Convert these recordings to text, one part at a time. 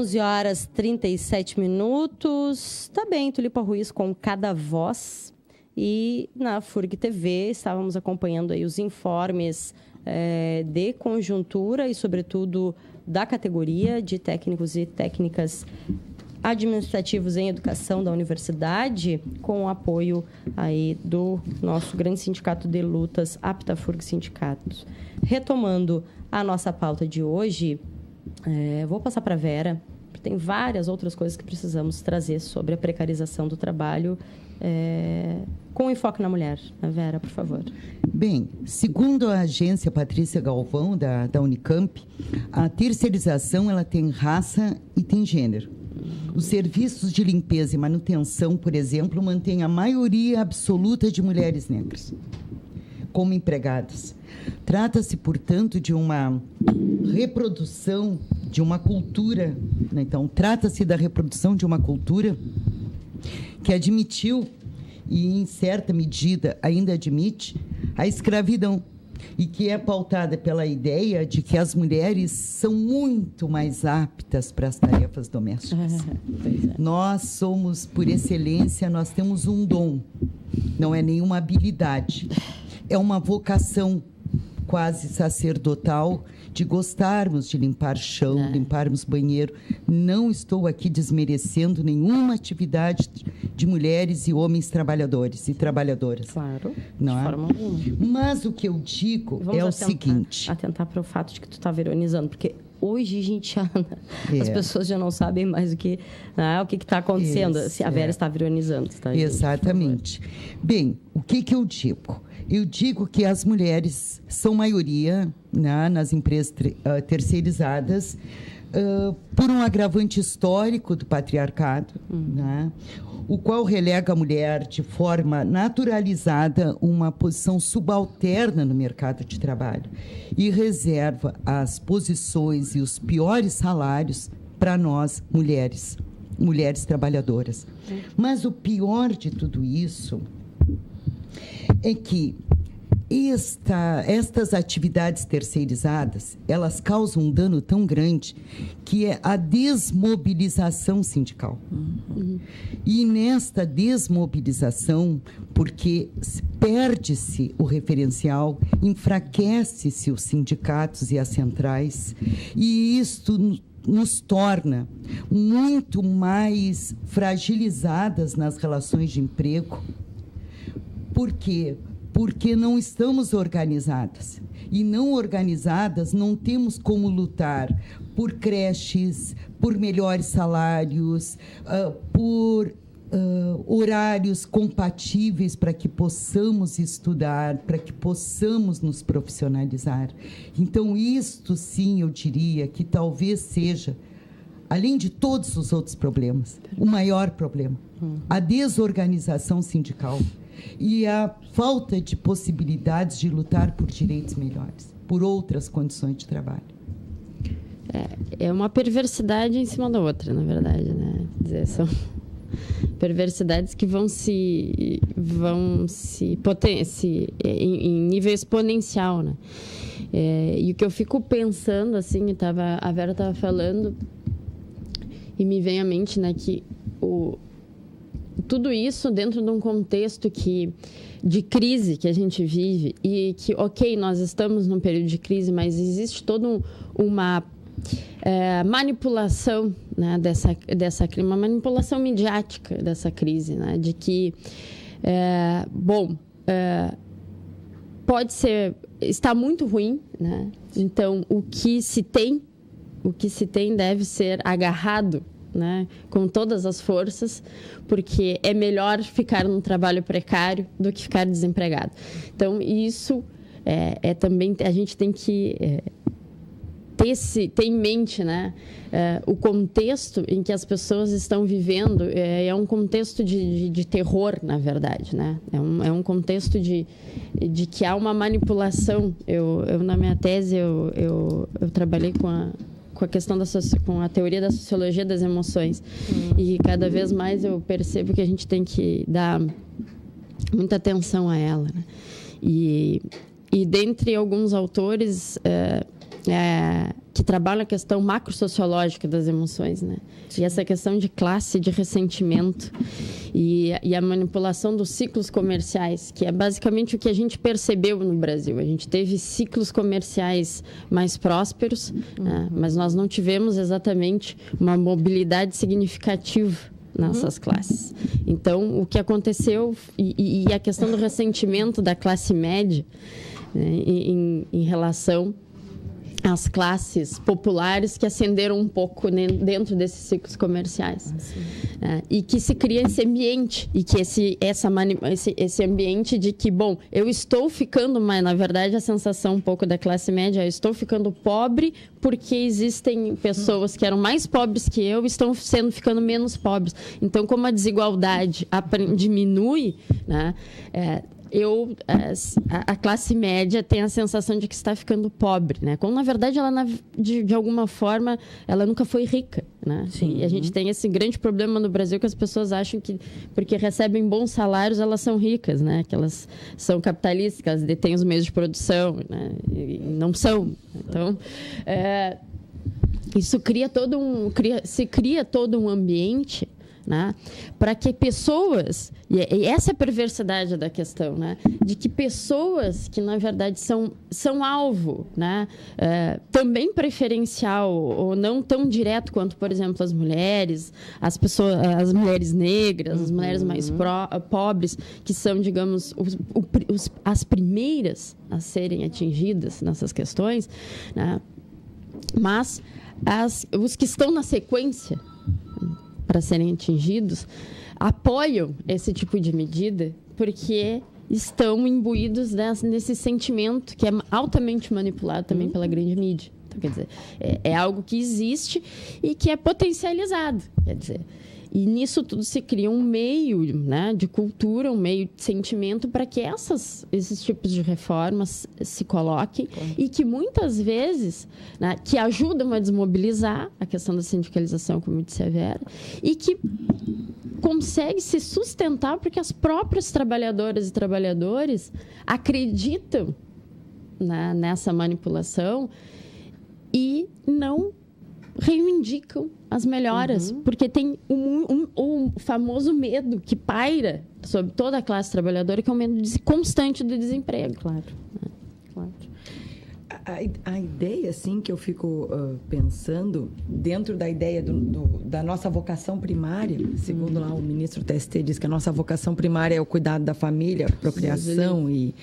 12 horas 37 minutos. Tá bem, Tulipa Ruiz com Cada Voz. E na FURG TV estávamos acompanhando aí os informes de conjuntura e, sobretudo, da categoria de técnicos e técnicas administrativos em educação da universidade, com o apoio aí do nosso grande sindicato de lutas, APTA-FURG Sindicatos. Retomando a nossa pauta de hoje, vou passar para a Vera. Tem várias outras coisas que precisamos trazer sobre a precarização do trabalho, com enfoque na mulher. Vera, por favor. Bem, segundo a agência Patrícia Galvão, da Unicamp, a terceirização ela tem raça e tem gênero. Os serviços de limpeza e manutenção, por exemplo, mantêm a maioria absoluta de mulheres negras como empregadas. Trata-se, portanto, de uma reprodução de uma cultura, né? Então, trata-se da reprodução de uma cultura que admitiu, e em certa medida ainda admite, a escravidão, e que é pautada pela ideia de que as mulheres são muito mais aptas para as tarefas domésticas. Nós somos, por excelência, nós temos um dom, não é nenhuma habilidade, é uma vocação quase sacerdotal de gostarmos de limpar chão, limparmos banheiro. Não estou aqui desmerecendo nenhuma atividade de mulheres e homens trabalhadores e trabalhadoras. Claro, não de é? forma alguma. Mas o que eu digo é o seguinte... Atentar para o fato de que tu estava ironizando, porque hoje, gente, as pessoas já não sabem mais o que está acontecendo. Se a Vera está ironizando. Tá, exatamente. Bem, o que eu digo? Eu digo que as mulheres são maioria, né, nas empresas terceirizadas, por um agravante histórico do patriarcado, né, o qual relega a mulher de forma naturalizada uma posição subalterna no mercado de trabalho e reserva as posições e os piores salários para nós, mulheres trabalhadoras. Mas o pior de tudo isso é que estas atividades terceirizadas, elas causam um dano tão grande que é a desmobilização sindical. E nesta desmobilização, porque perde-se o referencial, enfraquece-se os sindicatos e as centrais, e isto nos torna muito mais fragilizadas nas relações de emprego. Por quê? Porque não estamos organizadas. E não organizadas, não temos como lutar por creches, por melhores salários, por horários compatíveis para que possamos estudar, para que possamos nos profissionalizar. Então, isto sim, eu diria que talvez seja, além de todos os outros problemas, o maior problema. A desorganização sindical e a falta de possibilidades de lutar por direitos melhores, por outras condições de trabalho. É uma perversidade em cima da outra, na verdade, né? Quer dizer, são perversidades que vão se potenciar em nível exponencial, né? E o que eu fico pensando, assim, a Vera estava falando e me vem à mente, né, que tudo isso dentro de um contexto de crise que a gente vive e que, ok, nós estamos num período de crise, mas existe toda uma manipulação, né, uma manipulação midiática dessa crise, né, de que, pode ser, está muito ruim, né, então o que se tem deve ser agarrado, né, com todas as forças, porque é melhor ficar num trabalho precário do que ficar desempregado. Então, isso também, a gente tem que ter em mente, né, o contexto em que as pessoas estão vivendo é um contexto de terror, na verdade, né? É um contexto de que há uma manipulação. Eu na minha tese, eu trabalhei com a questão com a teoria da sociologia das emoções. E cada vez mais eu percebo que a gente tem que dar muita atenção a ela, né? E dentre alguns autores que trabalham a questão macrosociológica das emoções, né? E essa questão de classe, de ressentimento e a manipulação dos ciclos comerciais, que é basicamente o que a gente percebeu no Brasil. A gente teve ciclos comerciais mais prósperos, né? Mas nós não tivemos exatamente uma mobilidade significativa nessas classes. Então, o que aconteceu e a questão do ressentimento da classe média, né, em relação às classes populares que ascenderam um pouco dentro desses ciclos comerciais. E que se cria esse ambiente, e que esse ambiente de que, bom, eu estou ficando, mas na verdade a sensação um pouco da classe média, eu estou ficando pobre porque existem pessoas que eram mais pobres que eu, estão ficando menos pobres. Então, como a desigualdade diminui, né, a classe média tem a sensação de que está ficando pobre, né? Quando, na verdade, ela, de alguma forma, ela nunca foi rica, né? Sim. E a gente tem esse grande problema no Brasil, que as pessoas acham que, porque recebem bons salários, elas são ricas, né? Que elas são capitalistas, que elas detêm os meios de produção, né? E não são. Então, isso cria todo um ambiente, né, para que pessoas, e essa é a perversidade da questão, né, de que pessoas que, na verdade, são alvo, né, também preferencial, ou não tão direto quanto, por exemplo, as mulheres, as mulheres negras, as mulheres mais pobres, que são, digamos, as primeiras a serem atingidas nessas questões, né, mas os que estão na sequência para serem atingidos, apoiam esse tipo de medida porque estão imbuídos nesse sentimento que é altamente manipulado também pela grande mídia. Então, quer dizer, é algo que existe e que é potencializado, quer dizer. E nisso tudo se cria um meio, né, de cultura, um meio de sentimento para que esses tipos de reformas se coloquem e que muitas vezes, né, que ajudam a desmobilizar a questão da sindicalização, como disse a Vera, e que consegue se sustentar porque as próprias trabalhadoras e trabalhadores acreditam, né, nessa manipulação e não reivindicam as melhoras, porque tem um famoso medo que paira sobre toda a classe trabalhadora, que é o medo constante do desemprego. Claro. A ideia, assim, que eu fico pensando, dentro da ideia da nossa vocação primária, segundo lá o ministro TST diz que a nossa vocação primária é o cuidado da família, procriação e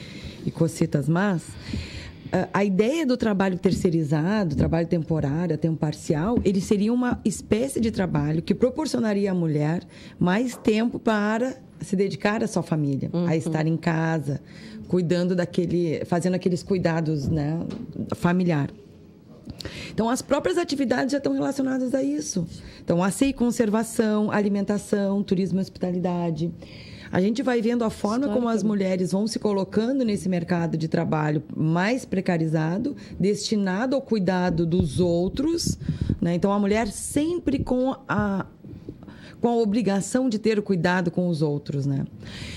cocitas más. A ideia do trabalho terceirizado, trabalho temporário, a tempo parcial, ele seria uma espécie de trabalho que proporcionaria à mulher mais tempo para se dedicar à sua família, a estar em casa, cuidando fazendo aqueles cuidados, né, familiar. Então, as próprias atividades já estão relacionadas a isso. Então, asseio e conservação, alimentação, turismo e hospitalidade. A gente vai vendo a forma como as mulheres vão se colocando nesse mercado de trabalho mais precarizado, destinado ao cuidado dos outros, né? Então, a mulher sempre com a obrigação de ter o cuidado com os outros, né?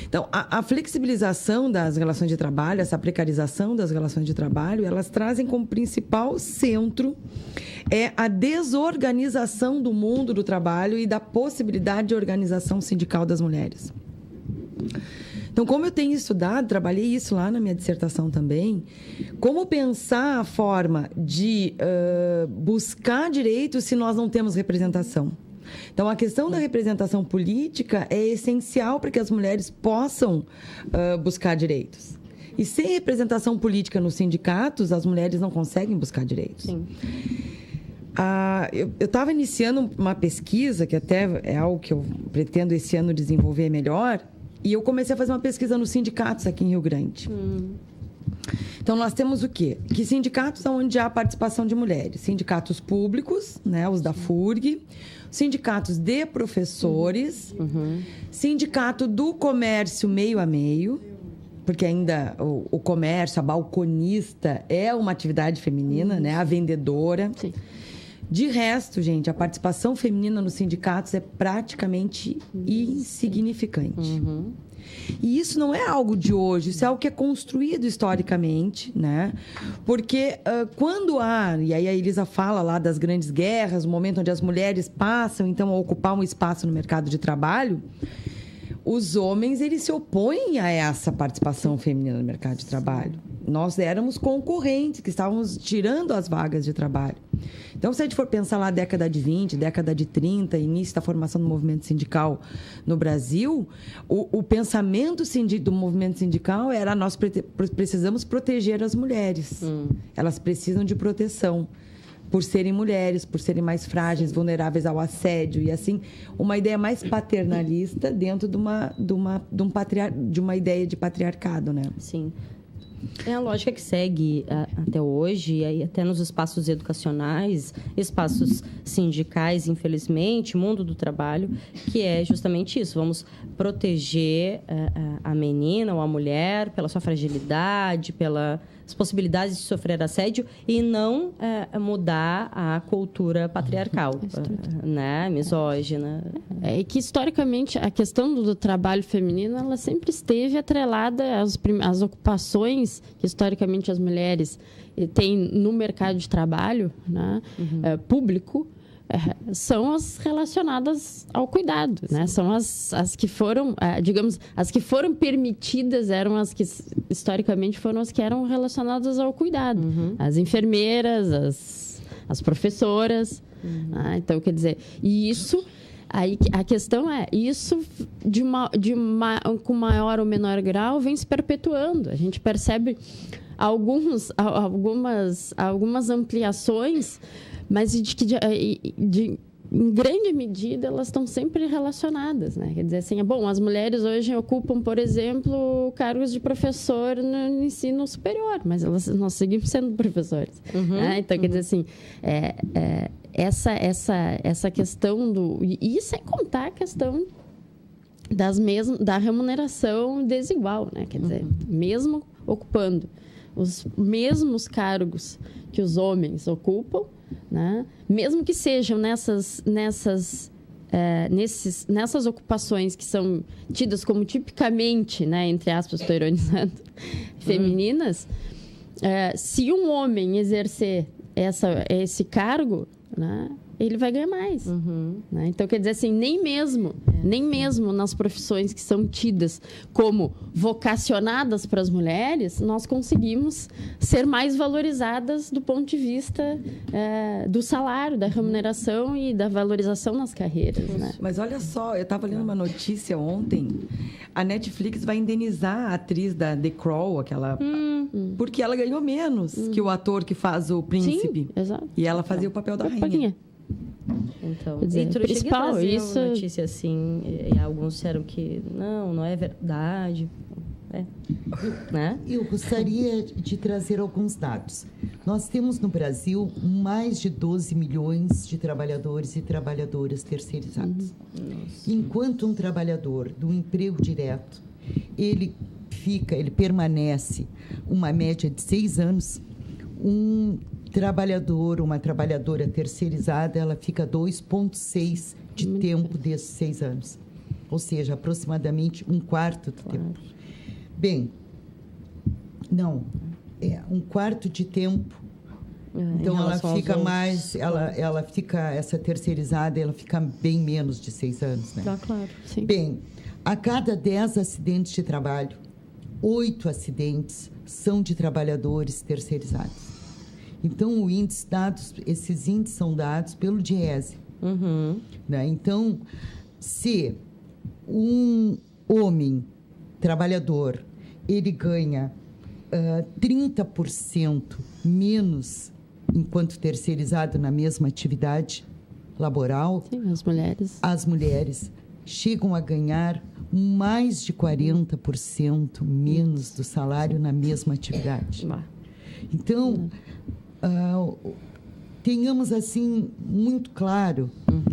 Então, a flexibilização das relações de trabalho, essa precarização das relações de trabalho, elas trazem como principal centro a desorganização do mundo do trabalho e da possibilidade de organização sindical das mulheres. Então, como eu tenho estudado, trabalhei isso lá na minha dissertação também, como pensar a forma de buscar direitos se nós não temos representação? Então, a questão da representação política é essencial para que as mulheres possam buscar direitos. E sem representação política nos sindicatos, as mulheres não conseguem buscar direitos. Sim. Eu estava iniciando uma pesquisa, que até é algo que eu pretendo esse ano desenvolver melhor, e eu comecei a fazer uma pesquisa nos sindicatos aqui em Rio Grande. Então, nós temos o quê? Que sindicatos onde há participação de mulheres? Sindicatos públicos, né, os da FURG, sindicatos de professores, sindicato do comércio meio a meio, porque ainda o comércio, a balconista é uma atividade feminina, né, a vendedora. Sim. De resto, gente, a participação feminina nos sindicatos é praticamente insignificante. E isso não é algo de hoje, isso é algo que é construído historicamente, né? Porque quando há, e aí a Elisa fala lá das grandes guerras, o momento onde as mulheres passam, então, a ocupar um espaço no mercado de trabalho, os homens, eles se opõem a essa participação feminina no mercado de trabalho. Nós éramos concorrentes, que estávamos tirando as vagas de trabalho. Então, se a gente for pensar lá década de 20, década de 30, início da formação do movimento sindical no Brasil, o pensamento do movimento sindical era: nós precisamos proteger as mulheres. Elas precisam de proteção. Por serem mulheres, por serem mais frágeis, vulneráveis ao assédio e assim, uma ideia mais paternalista dentro de uma ideia de patriarcado, né? Sim. É a lógica que segue até hoje, e aí até nos espaços educacionais, espaços sindicais, infelizmente, mundo do trabalho, que é justamente isso. Vamos proteger a menina ou a mulher pela sua fragilidade, pelas possibilidades de sofrer assédio, e não mudar a cultura patriarcal, né? Misógina. É que, historicamente, a questão do trabalho feminino, ela sempre esteve atrelada às ocupações que, historicamente, as mulheres têm no mercado de trabalho, né? Público, são as relacionadas ao cuidado, né? São as que foram, digamos, as que foram permitidas eram as que, historicamente, foram as que eram relacionadas ao cuidado. As enfermeiras, as professoras. Então, quer dizer, e isso... Aí a questão é, isso com maior ou menor grau vem se perpetuando. A gente percebe algumas ampliações, mas em grande medida elas estão sempre relacionadas, né? Quer dizer assim, as mulheres hoje ocupam, por exemplo, cargos de professor no ensino superior, mas nós seguimos sendo professores. Né? Então, quer dizer assim, essa questão e sem contar a questão da remuneração desigual, né? Quer dizer, mesmo ocupando os mesmos cargos que os homens ocupam, né? Mesmo que sejam nessas ocupações que são tidas como tipicamente, né, entre aspas, estou ironizando, femininas, se um homem exercer esse cargo, né, ele vai ganhar mais. Né? Então, quer dizer assim, nem mesmo nas profissões que são tidas como vocacionadas para as mulheres, nós conseguimos ser mais valorizadas do ponto de vista do salário, da remuneração e da valorização nas carreiras. Né? Mas olha só, eu estava lendo uma notícia ontem, a Netflix vai indenizar a atriz da The Crow, porque ela ganhou menos que o ator que faz o príncipe. Sim, exato. E ela fazia o papel da rainha. Então, dizer, e principal, isso... uma notícia assim, e alguns disseram que não é verdade. Né? Eu gostaria de trazer alguns dados. Nós temos no Brasil mais de 12 milhões de trabalhadores e trabalhadoras terceirizados. Enquanto um trabalhador do emprego direto, ele permanece uma média de 6 anos, um trabalhador, uma trabalhadora terceirizada, ela fica 2,6 de tempo desses 6 anos. Ou seja, aproximadamente um quarto do tempo. Bem, não, um quarto de tempo. Então, ela fica mais, ela fica, essa terceirizada, ela fica bem menos de 6 anos, né? Claro, sim. Bem, a cada 10 acidentes de trabalho, 8 acidentes são de trabalhadores terceirizados. Então, esses índices são dados pelo DIEESE. Né? Então, se um homem trabalhador, ele ganha 30% menos enquanto terceirizado na mesma atividade laboral, sim, as mulheres chegam a ganhar mais de 40% menos do salário na mesma atividade. Então, tenhamos assim muito claro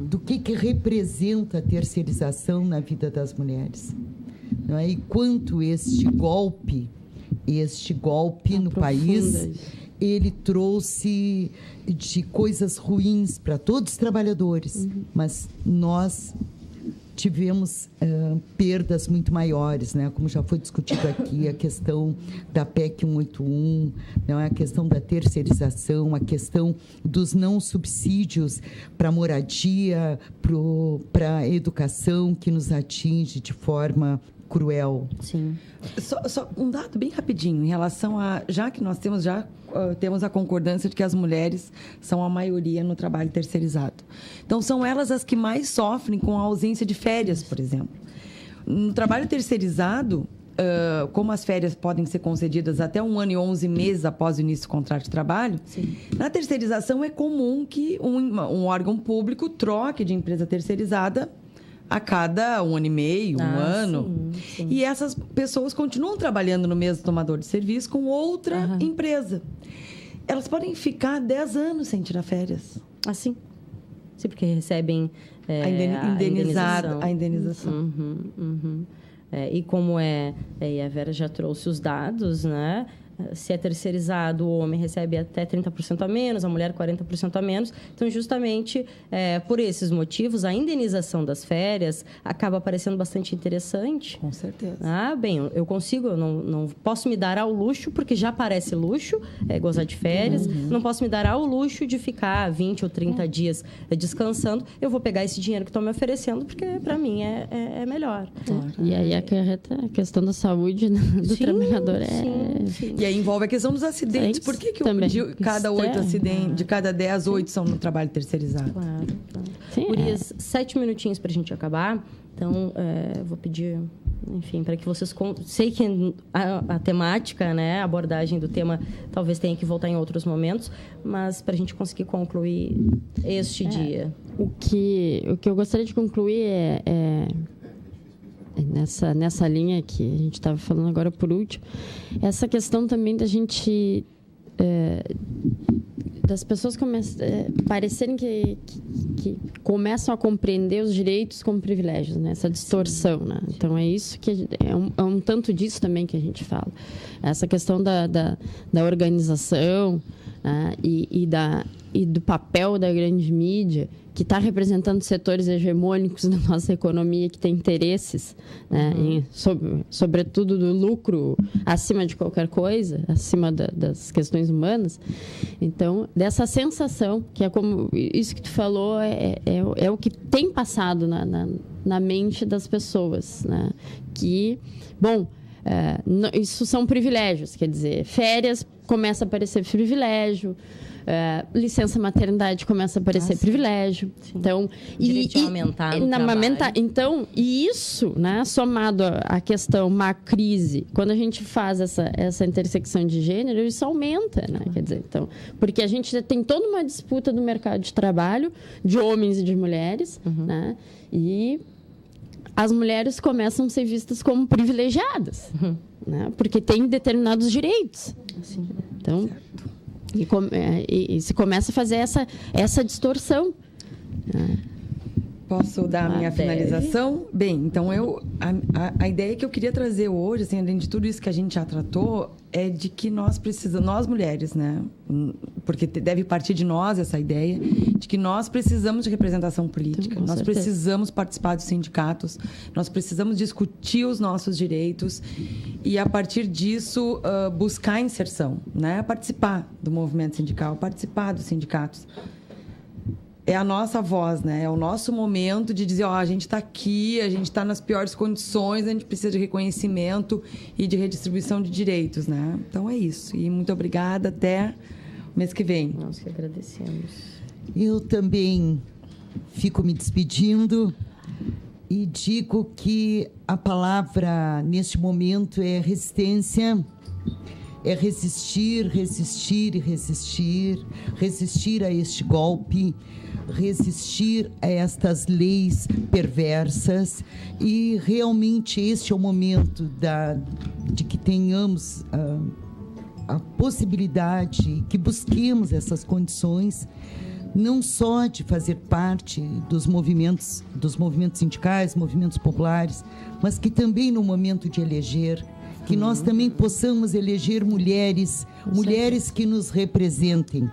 do que representa a terceirização na vida das mulheres, não é? E quanto este golpe no país, ele trouxe de coisas ruins para todos os trabalhadores, mas nós tivemos perdas muito maiores, né? Como já foi discutido aqui, a questão da PEC 181, não é? A questão da terceirização, a questão dos não subsídios para moradia, para a educação, que nos atinge de forma cruel. Sim. Só um dado bem rapidinho em relação a... Já que nós temos a concordância de que as mulheres são a maioria no trabalho terceirizado. Então, são elas as que mais sofrem com a ausência de férias, por exemplo. No trabalho terceirizado, como as férias podem ser concedidas até 1 ano e 11 meses após o início do contrato de trabalho, sim, na terceirização é comum que um órgão público troque de empresa terceirizada a cada 1 ano e meio, 1 ano. Sim, sim. E essas pessoas continuam trabalhando no mesmo tomador de serviço com outra empresa. Elas podem ficar 10 anos sem tirar férias. Sim, porque recebem a indenização. E como e a Vera já trouxe os dados, né? Se é terceirizado, o homem recebe até 30% a menos, a mulher 40% a menos. Então, justamente por esses motivos, a indenização das férias acaba parecendo bastante interessante. Com certeza. Eu não posso me dar ao luxo, porque já parece luxo, gozar de férias. Não posso me dar ao luxo de ficar 20 ou 30 dias descansando. Eu vou pegar esse dinheiro que estão me oferecendo, porque para mim é melhor. Claro. E aí a questão da saúde do trabalhador Sim. E aí envolve a questão dos acidentes. Por que de cada 8 acidentes, de cada 10, 8 são no trabalho terceirizado? Claro. Gurias, 7 minutinhos para a gente acabar. Então, vou pedir, enfim, para que vocês... Sei que a temática, né, a abordagem do tema, talvez tenha que voltar em outros momentos, mas para a gente conseguir concluir este dia. O que eu gostaria de concluir nessa linha que a gente estava falando agora por último, essa questão também da gente... das pessoas parecerem que começam a compreender os direitos como privilégios, né? Essa distorção, né? Então, é isso que... É um tanto disso também que a gente fala. Essa questão da organização, né? E do papel da grande mídia, que está representando setores hegemônicos da nossa economia, que tem interesses, né, sobretudo do lucro acima de qualquer coisa, acima das questões humanas. Então, dessa sensação, que é como isso que tu falou, é o que tem passado na mente das pessoas, né? Que, isso são privilégios, quer dizer, férias começa a parecer privilégio, licença maternidade começa a aparecer privilégio. Sim. Então, direito a aumentar no trabalho. Então, e isso, né, somado à questão, uma crise, quando a gente faz essa intersecção de gênero, isso aumenta, né? Quer dizer, então, porque a gente tem toda uma disputa no mercado de trabalho de homens e de mulheres, né? E as mulheres começam a ser vistas como privilegiadas, né? Porque têm determinados direitos. Sim. Então, e se começa a fazer essa distorção. Posso dar a minha finalização? Bem, então a ideia que eu queria trazer hoje, assim, além de tudo isso que a gente já tratou, é de que nós mulheres, né? Porque deve partir de nós essa ideia, de que nós precisamos de representação política, nós precisamos participar dos sindicatos, nós precisamos discutir os nossos direitos e, a partir disso, buscar inserção, né? Participar do movimento sindical, participar dos sindicatos. É a nossa voz, né? É o nosso momento de dizer, a gente está aqui, a gente está nas piores condições, a gente precisa de reconhecimento e de redistribuição de direitos, né? Então, é isso. E muito obrigada. Até o mês que vem. Nós que agradecemos. Eu também fico me despedindo e digo que a palavra, neste momento, é resistência. É resistir, resistir e resistir, resistir a este golpe, resistir a estas leis perversas, e realmente este é o momento de que tenhamos a possibilidade, que busquemos essas condições, não só de fazer parte dos movimentos sindicais, movimentos populares, mas que também no momento de eleger que nós também possamos eleger mulheres que nos representem,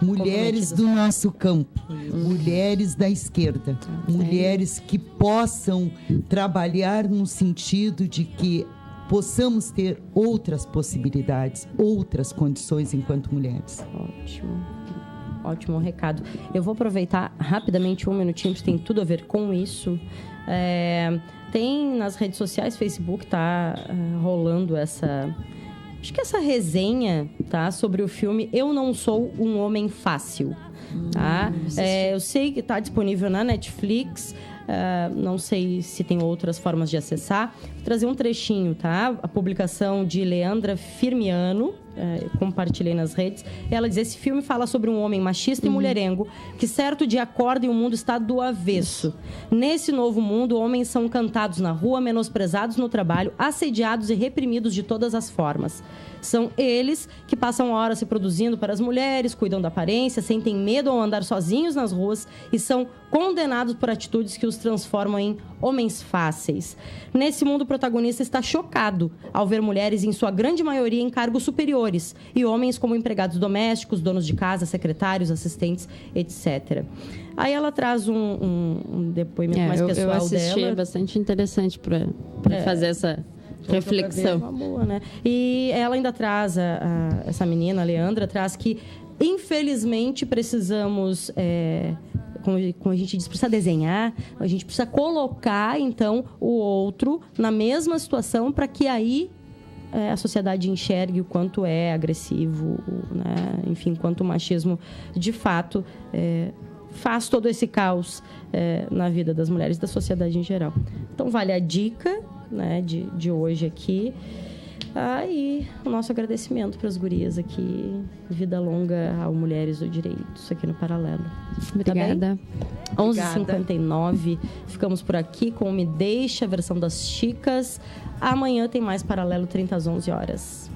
mulheres do nosso campo, mulheres da esquerda, mulheres que possam trabalhar no sentido de que possamos ter outras possibilidades, outras condições enquanto mulheres. Ótimo recado. Eu vou aproveitar rapidamente 1 minutinho, porque tem tudo a ver com isso. Tem nas redes sociais, Facebook, tá rolando essa resenha, tá, sobre o filme Eu Não Sou um Homem Fácil. Tá? Eu sei que está disponível na Netflix. Não sei se tem outras formas de acessar. Vou trazer um trechinho, tá? A publicação de Leandra Firmiano, compartilhei nas redes. Ela diz: esse filme fala sobre um homem machista e mulherengo que certo dia acorda e o mundo está do avesso. Nesse novo mundo, homens são cantados na rua, menosprezados no trabalho, assediados e reprimidos de todas as formas. São eles que passam horas se produzindo para as mulheres, cuidam da aparência, sentem medo ao andar sozinhos nas ruas e são condenados por atitudes que os transformam em homens fáceis. Nesse mundo, o protagonista está chocado ao ver mulheres, em sua grande maioria, em cargos superiores e homens como empregados domésticos, donos de casa, secretários, assistentes, etc. Aí ela traz um depoimento mais pessoal dela. Eu assisti, é bastante interessante para fazer essa reflexão. Uma boa, né? E ela ainda traz, essa menina, a Leandra, traz que, infelizmente, precisamos... como a gente diz, precisa desenhar, a gente precisa colocar, então, o outro na mesma situação para que aí a sociedade enxergue o quanto é agressivo, né? Enfim, quanto o machismo, de fato, faz todo esse caos na vida das mulheres e da sociedade em geral. Então, vale a dica, né, de hoje aqui. E o nosso agradecimento para as gurias aqui. Vida longa ao Mulheres do Direitos aqui no Paralelo. Obrigada. Tá 11h59. Ficamos por aqui com o Me Deixa, a versão das Chicas. Amanhã tem mais Paralelo, 30 às 11 horas.